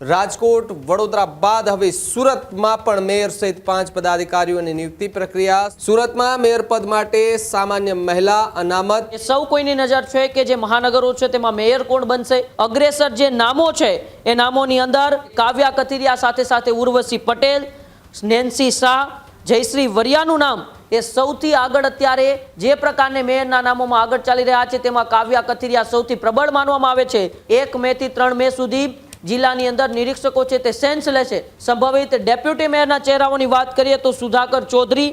રાજકોટ વડોદરા બાદ હવે સુરતમાં પણ મેયર સહિત 5 પદાધિકારીઓની નિયુક્તિ પ્રક્રિયા। સુરતમાં મેયર પદ માટે સામાન્ય મહિલા અનામત। સૌ કોઈની નજર છે કે જે મહાનગરો છે તેમાં મેયર કોણ બનશે। અગ્રેસર જે નામો છે એ નામોની અંદર કાવ્યા કથિરિયા સાથે સાથે ઉર્વશી પટેલ, નેન્સી શાહ, જયશ્રી વરિયાનું નામ એ સૌથી આગળ અત્યારે જે પ્રકારને મેયરના નામોમાં આગળ ચાલી રહ્યા છે તેમાં કાવ્યા કથિરિયા સૌથી પ્રબળ માનવામાં આવે છે। 1 મે થી 3 મે સુધી જિલ્લાની અંદર નિરીક્ષકો છે તે સેન્સ લેશે। સંભવિત ડેપ્યુટી મેયરના ચહેરાઓની વાત કરીએ તો સુધાકર ચૌધરી,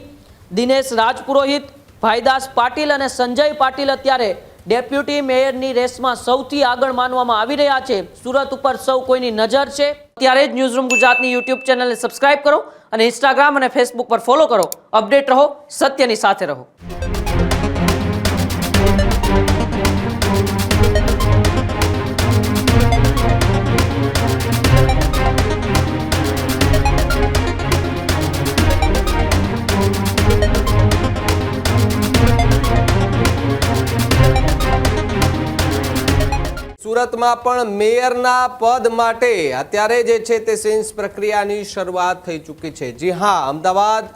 દિનેશ રાજપુરોહિત, ભાઈદાસ પાટીલ અને સંજય પાટીલ અત્યારે ડેપ્યુટી મેયરની રેસમાં સૌથી આગળ માનવામાં આવી રહ્યા છે। સુરત ઉપર સૌ કોઈની નજર છે। ત્યારે જ ન્યૂઝરૂમ ગુજરાતની યુટ્યુબ ચેનલને સબસ્ક્રાઇબ કરો અને ઇન્સ્ટાગ્રામ અને ફેસબુક પર ફોલો કરો। અપડેટ રહો, સત્યની સાથે રહો। સુરતમાં પણ મેયરના પદ માટે અત્યારે જે છે તે સેન્સ પ્રક્રિયાની શરૂઆત થઈ ચૂકી છે। જી હા, અમદાવાદ,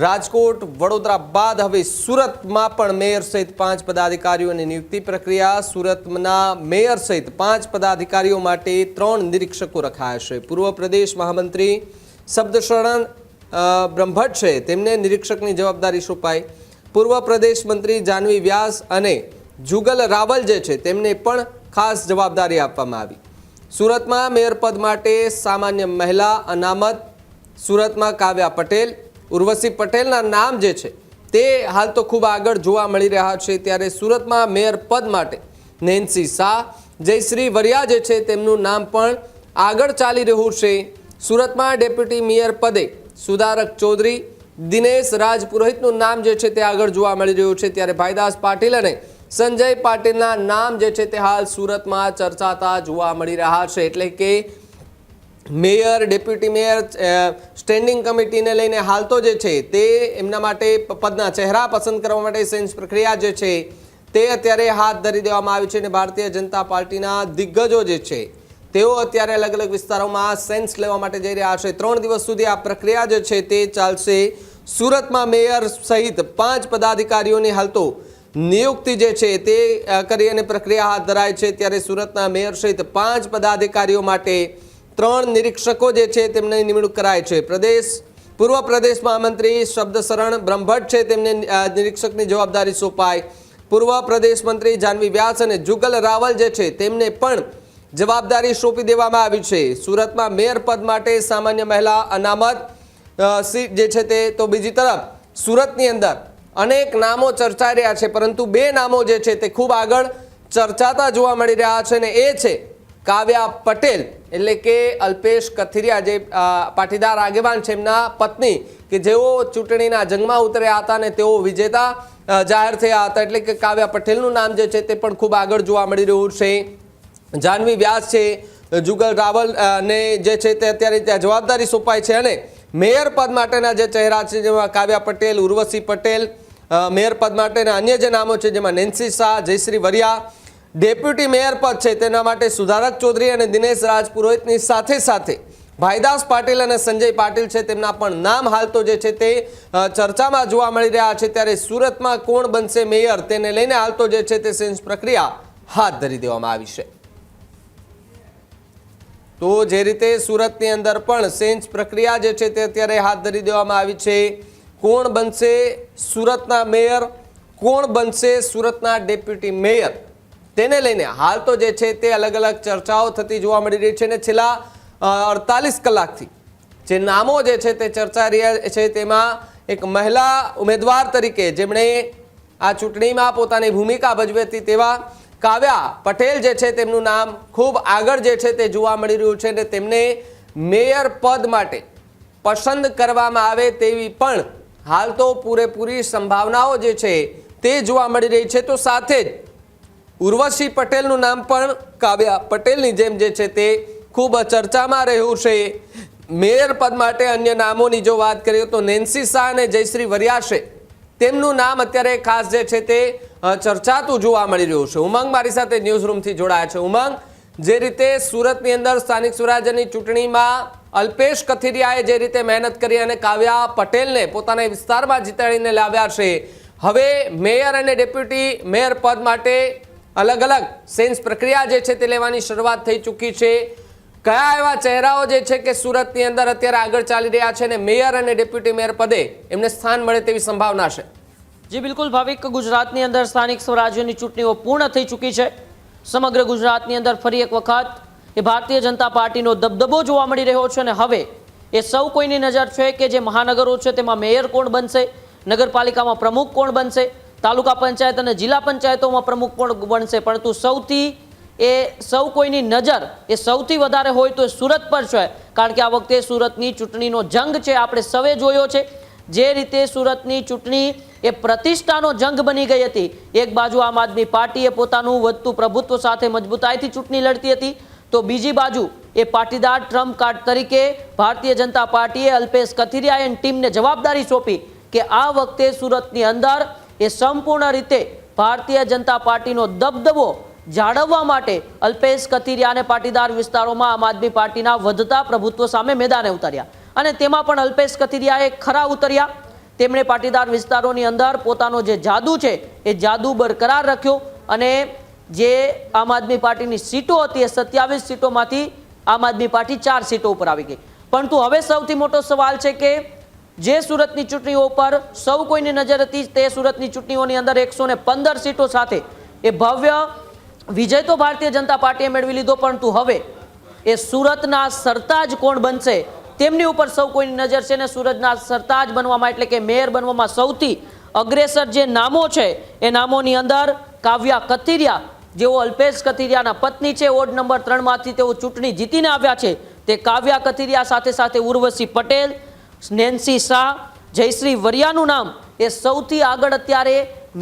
રાજકોટ, વડોદરા બાદ હવે સુરતમાં પણ મેયર સહિત 5 પદાધિકારીઓની નિયુક્તિ પ્રક્રિયા। સુરતના મેયર સહિત 5 પદાધિકારીઓ માટે 3 નિરીક્ષકો રખાયા છે। પૂર્વ પ્રદેશ મહામંત્રી શબ્દશરણ બ્રહ્મભટ્ટ છે તેમને નિરીક્ષકની જવાબદારી સોંપાઈ। પૂર્વ પ્રદેશ મંત્રી જાનવી વ્યાસ અને જુગલ રાવલ જે છે તેમને પણ ખાસ જવાબદારી આપવામાં આવી। સુરતમાં મેયર પદ માટે સામાન્ય મહિલા અનામત। સુરતમાં કાવ્યા પટેલ, ઉર્વશી પટેલના નામ જે છે તે હાલ તો ખૂબ આગળ જોવા મળી રહ્યા છે। ત્યારે સુરતમાં મેયર પદ માટે નેન્સી શાહ, જયશ્રી વરિયા જે છે તેમનું નામ પણ આગળ ચાલી રહ્યું છે। સુરતમાં ડેપ્યુટી મેયર પદે સુધાકર ચૌધરી, દિનેશ રાજપુરોહિતનું નામ જે છે તે આગળ જોવા મળી રહ્યું છે। ત્યારે ભાઈદાસ પાટીલ અને સંજય પાટીલના નામ જે છે તે હાલ સુરતમાં ચર્ચાતા જોવા મળી રહ્યા છે। એટલે કે મેયર, ડેપ્યુટી મેયર, સ્ટેન્ડિંગ કમિટીને લઈને હાલ તો જે છે તે એમના માટે પદના ચહેરા પસંદ કરવા માટે સેન્સ પ્રક્રિયા જે છે તે અત્યારે હાથ ધરી દેવામાં આવી છે। અને ભારતીય જનતા પાર્ટીના દિગ્ગજો જે છે તેઓ અત્યારે અલગ અલગ વિસ્તારોમાં સેન્સ લેવા માટે જઈ રહ્યા છે। 3 દિવસ સુધી આ પ્રક્રિયા જે છે તે ચાલશે। સુરતમાં મેયર સહિત 5 પદાધિકારીઓની હાલ તો નિયુક્તિ જે છે તે કરી અને પ્રક્રિયા હાથ ધરાય છે। ત્યારે સુરતના મેયર સહિત 5 પદાધિકારીઓ માટે 3 નિરીક્ષકો જે છે તેમની નિમણૂક કરાય છે। પૂર્વ પ્રદેશ મહામંત્રી શબ્દશરણ બ્રહ્મભટ્ટ છે તેમને નિરીક્ષકની જવાબદારી સોંપાઈ। પૂર્વ પ્રદેશ મંત્રી જાનવી વ્યાસ અને જુગલ રાવલ જે છે તેમને પણ જવાબદારી સોંપી દેવામાં આવી છે। સુરતમાં મેયર પદ માટે સામાન્ય મહિલા અનામત સીટ જે છે તે તો બીજી તરફ સુરતની અંદર અનેક નામો ચર્ચાઈ રહ્યા છે, પરંતુ 2 નામો જે છે તે ખૂબ આગળ ચર્ચાતા જોવા મળી રહ્યા છે અને એ છે કાવ્યા પટેલ એટલે કે અલ્પેશ કથિરિયા જે પાટીદાર આગેવાન છે એમના પત્ની કે જેઓ ચૂંટણીના જંગમાં ઉતર્યા હતા અને તેઓ વિજેતા જાહેર થયા હતા। એટલે કે કાવ્યા પટેલનું નામ જે છે તે પણ ખૂબ આગળ જોવા મળી રહ્યું છે। જાનવી વ્યાસ છે, જુગલ રાવલ ને જે છે તે અત્યારે ત્યાં જવાબદારી સોંપાઈ છે અને મેયર પદ માટેના જે ચહેરા છે જેમાં કાવ્યા પટેલ, ઉર્વશી પટેલ, મેયર પદ માટેના અન્ય જે નામો છે જેમાં નેન્સી શાહ, જયશ્રી વરિયા, ડેપ્યુટી મેયર પદ છે તેના માટે સુધાકર ચૌધરી અને દિનેશ રાજપુરોહિતની સાથે સાથે ભાઈદાસ પાટીલ અને સંજય પાટીલ છે તેમના પણ નામ હાલ તો જે છે તે ચર્ચામાં જોવા મળી રહ્યા છે। ત્યારે સુરતમાં કોણ બનશે મેયર તેને લઈને હાલ તો જે છે તે સેન્સ પ્રક્રિયા હાથ ધરી દેવામાં આવી છે। તો જે રીતે સુરતની અંદર પણ સેન્સ પ્રક્રિયા જે છે તે અત્યારે હાથ ધરી દેવામાં આવી છે। કોણ બનશે સુરતના મેયર, કોણ બનશે સુરતના ડેપ્યુટી મેયર તેને લઈને હાલ તો જે છે તે અલગ અલગ ચર્ચાઓ થતી જોવા મળી રહી છે। અને છેલ્લા 48 કલાકથી જે નામો જે છે તે ચર્ચા રહ્યા છે તેમાં એક મહિલા ઉમેદવાર તરીકે જેમણે આ ચૂંટણીમાં પોતાની ભૂમિકા ભજવી હતી તેવા કાવ્યા પટેલ જે છે તેમનું નામ ખૂબ આગળ જે છે તે જોવા મળી રહ્યું છે અને તેમને મેયર પદ માટે પસંદ કરવામાં આવે તેવી પણ હાલ તો પૂરેપૂરી સંભાવનાઓ જે છે તે જોવા મળી રહી છે। તો સાથે જ ઉર્વશી પટેલનું નામ પણ કાવ્યા પટેલની જેમ જે છે તે ખૂબ ચર્ચામાં રહ્યું છે। મેયર પદ માટે અન્ય નામોની જો વાત કરીએ તો નેન્સી શાહ અને જયશ્રી વરિયા છે તેમનું નામ અત્યારે ખાસ જે છે તે ચર્ચાતું જોવા મળી રહ્યું છે। ઉમંગ મારી સાથે ન્યૂઝ રૂમથી જોડાયા છે। ઉમંગ, જે રીતે સુરતની અંદર સ્થાનિક સ્વરાજ્યની ચૂંટણીમાં અલ્પેશ કથિરિયાએ જે રીતે મહેનત કરી અને કાવ્યા પટેલને પોતાના વિસ્તારમાં જીતાડીને લાવ્યા છે, હવે મેયર અને ડેપ્યુટી મેયર પદ માટે અલગ અલગ સેન્સ પ્રક્રિયા જે છે તે લેવાની શરૂઆત થઈ ચૂકી છે. કયા એવા ચહેરાઓ જે છે કે સુરતની અંદર અત્યારે આગળ ચાલી રહ્યા છે અને મેયર અને ડેપ્યુટી મેયર પદે એમને સ્થાન મળે તેવી સંભાવના છે? જી બિલકુલ ભાવિક, ગુજરાતની અંદર સ્થાનિક સ્વરાજ્યની ચૂંટણીઓ પૂર્ણ થઈ ચૂકી છે. સમગ્ર ગુજરાતની અંદર ફરી એક વખત એ ભારતીય જનતા પાર્ટીનો દબદબો જોવા મળી રહ્યો છે અને હવે એ સૌ કોઈની નજર છે કે જે મહાનગરો છે તેમાં મેયર કોણ બનશે, નગરપાલિકામાં પ્રમુખ કોણ બનશે, તાલુકા પંચાયત અને જિલ્લા પંચાયતોમાં પ્રમુખ કોણ બનશે. પરંતુ સૌ કોઈની નજર એ સૌથી વધારે હોય તો સુરત પર છે, કારણ કે આ વખતે સુરતની ચૂંટણીનો જંગ છે આપણે સૌએ જોયો છે. જે રીતે સુરતની ચૂંટણી એ પ્રતિષ્ઠાનો જંગ બની ગઈ હતી. એક બાજુ આમ આદમી પાર્ટીએ પોતાનું વધતું પ્રભુત્વ સાથે મજબૂતાઈથી ચૂંટણી લડતી હતી, તો બીજી બાજુ એ પાટીદાર ટ્રમ્પ કાર્ડ તરીકે ભારતીય જનતા પાર્ટીએ અલ્પેશ કથિરિયા ટીમને જવાબદારી સોંપી કે આ વખતે સુરતની અંદર એ સંપૂર્ણ રીતે ભારતીય જનતા પાર્ટીનો દબદબો જાળવવા માટે અલ્પેશ કથિરિયા અને પાટીદાર વિસ્તારોમાં આમ આદમી પાર્ટીના વધતા પ્રભુત્વ સામે મેદાને ઉતર્યા અને તેમાં પણ અલ્પેશ કથિરિયાએ ખરા ઉતર્યા. તેમણે પાટીદાર વિસ્તારોની અંદર પોતાનો જે જાદુ છે એ જાદુ બરકરાર રાખ્યો અને જે આમ આદમી પાર્ટીની સીટો હતી એ 27 સીટોમાંથી આમ આદમી પાર્ટી 4 સીટો ઉપર આવી ગઈ. પરંતુ હવે સૌથી મોટો સવાલ છે કે જે સુરતની ચૂંટણીઓ પર સૌ કોઈની નજર હતી તે સુરતની ચૂંટણીઓની અંદર 115 સીટો સાથે એ ભવ્ય વિજય તો ભારતીય જનતા પાર્ટીએ મેળવી લીધો, પરંતુ હવે એ સુરતના સરતાજ કોણ બનશે તેમની ઉપર સૌ કોઈની નજર છે ને સુરતના સરતાજ બનવામાં એટલે કે મેયર બનવામાં સૌથી અગ્રેસર જે નામો છે એ નામોની અંદર કાવ્યા કથિરિયા, જેઓ અલ્પેશ કથિરિયાના પત્ની છે, વોર્ડ નંબર 3 માંથી તેઓ ચૂંટણી જીતીને આવ્યા છે, તે કાવ્યા કથિરિયા સાથે સાથે ઉર્વશી પટેલ, નેન્સી શાહ, જયશ્રી વરિયાનું નામ એ સૌથી આગળ અત્યારે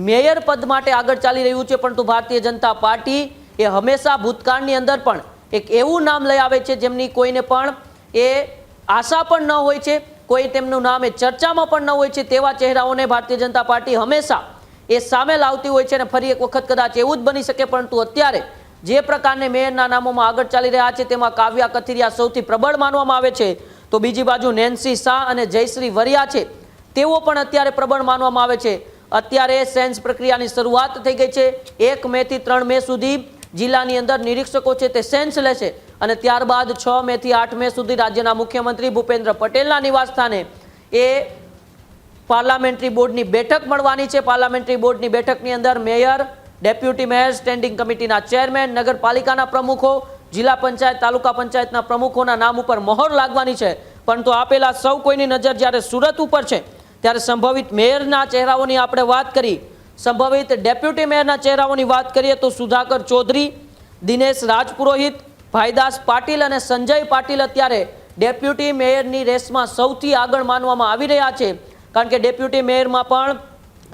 મેયર પદ માટે આગળ ચાલી રહ્યું છે. પરંતુ ભારતીય જનતા પાર્ટી એ હંમેશા ભૂતકાળની અંદર પણ એક એવું નામ લઈ આવે છે જેમની કોઈને પણ એ આશા પણ ન હોય છે, કોઈ તેમનું નામ એ ચર્ચામાં પણ ન હોય છે, તેવા ચહેરાઓને ભારતીય જનતા પાર્ટી હંમેશા એ સામે લાવતી હોય છે અને ફરી એક વખત કદાચ એવું જ બની શકે. પરંતુ અત્યારે જે પ્રકારને મેયરના નામોમાં આગળ ચાલી રહ્યા છે તેમાં કાવ્યા કથિરિયા સૌથી પ્રબળ માનવામાં આવે છે, તો બીજી બાજુ નેન્સી શાહ અને જયશ્રી વરિયા છે તેઓ પણ અત્યારે પ્રબળ માનવામાં આવે છે. અત્યારે સેન્સ પ્રક્રિયાની શરૂઆત થઈ ગઈ છે. 1 મે થી 3 મે સુધી જિલ્લાની અંદર નિરીક્ષકો છે તે સેન્સ લેશે અને ત્યારબાદ 6 મે થી 8 મે સુધી રાજ્યના મુખ્યમંત્રી ભૂપેન્દ્ર પટેલના નિવાસસ્થાને એ પાર્લામેન્ટરી બોર્ડની બેઠક મળવાની છે. પાર્લામેન્ટરી બોર્ડની બેઠકની અંદર મેયર, ડેપ્યુટી મેયર, સ્ટેન્ડિંગ કમિટીના ચેરમેન, નગરપાલિકાના પ્રમુખો, જિલ્લા પંચાયત, તાલુકા પંચાયતના પ્રમુખોના નામ ઉપર મહોર લાગવાની છે. પરંતુ આપેલા સૌ કોઈની નજર જ્યારે સુરત ઉપર છે ત્યારે સંભવિત મેયરના ચહેરાઓની આપણે વાત કરી, સંભવિત ડેપ્યુટી મેયરના ચહેરાઓની વાત કરીએ તો સુધાકર ચૌધરી, દિનેશ રાજપુરોહિત, ભાઈદાસ પાટીલ અને સંજય પાટીલ અત્યારે ડેપ્યુટી મેયરની રેસમાં સૌથી આગળ માનવામાં આવી રહ્યા છે. કારણ કે ડેપ્યુટી મેયરમાં પણ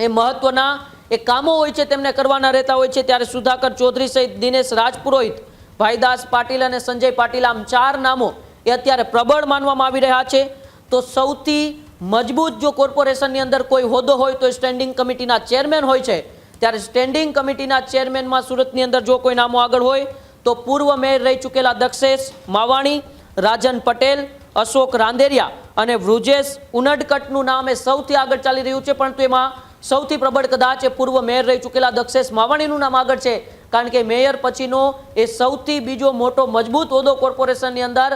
એ મહત્વના એ કામો હોય છે તેમને કરવાના રહેતા હોય છે. ત્યારે સુધાકર ચૌધરી સહિત દિનેશ રાજપુરોહિત, ભાઈદાસ પાટીલ અને સંજય પાટીલ આમ 4 નામો એ અત્યારે પ્રબળ માનવામાં આવી રહ્યા છે. તો સૌથી મજબૂત જો કોર્પોરેશનની અંદર કોઈ હોદ્દો હોય તો સ્ટેન્ડિંગ કમિટીના ચેરમેન હોય છે. ત્યારે સ્ટેન્ડિંગ કમિટીના ચેરમેનમાં સુરતની અંદર જો કોઈ નામો આગળ હોય તો પૂર્વ મેયર રહી ચૂકેલા દક્ષેશ માવાણી, રાજન પટેલ, અશોક રાંદેરિયા અને વૃજેશ ઉનડકટનું નામ એ સૌથી આગળ ચાલી રહ્યું છે. પરંતુ એમાં સૌથી પ્રબળ કદાચ એ પૂર્વ મેયર રહી ચૂકેલા દક્ષેશ માવાણીનું નામ આગળ છે, કારણ કે મેયર પછીનો એ સૌથી બીજો મોટો મજબૂત હોદ્દો કોર્પોરેશનની અંદર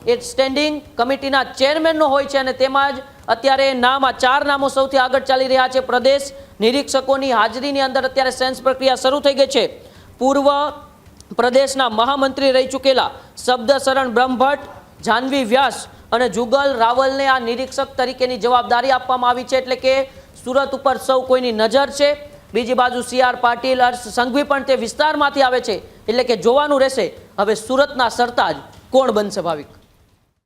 એ સ્ટેન્ડિંગ કમિટીના ચેરમેનનો હોય છે અને તેમાં જ અત્યારે નામ આ 4 નામો સૌથી આગળ ચાલી રહ્યા છે. પ્રદેશ નિરીક્ષકોની હાજરીની અંદર અત્યારે સેન્સ પ્રક્રિયા શરૂ થઈ ગઈ છે. પૂર્વ પ્રદેશના મહામંત્રી રહી ચૂકેલા શબ્દશરણ બ્રહ્મભટ્ટ, જાનવી વ્યાસ અને જુગલ રાવલને આ નિરીક્ષક તરીકેની જવાબદારી આપવામાં આવી છે. એટલે કે સુરત ઉપર સૌ કોઈની નજર છે. બીજી બાજુ CR પાટીલ, હર્ષ સંઘવી પણ તે વિસ્તારમાંથી આવે છે. એટલે કે જોવાનું રહેશે હવે સુરતના સરતાજ કોણ બનશે. ભાવિક,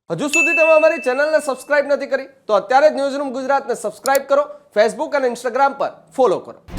હજુ સુધી તમે અમારી ચેનલને સબસ્ક્રાઇબ નથી કરી તો અત્યારે જ ન્યૂઝરૂમ ગુજરાતને સબસ્ક્રાઇબ કરો, ફેસબુક અને ઇન્સ્ટાગ્રામ પર ફોલો કરો.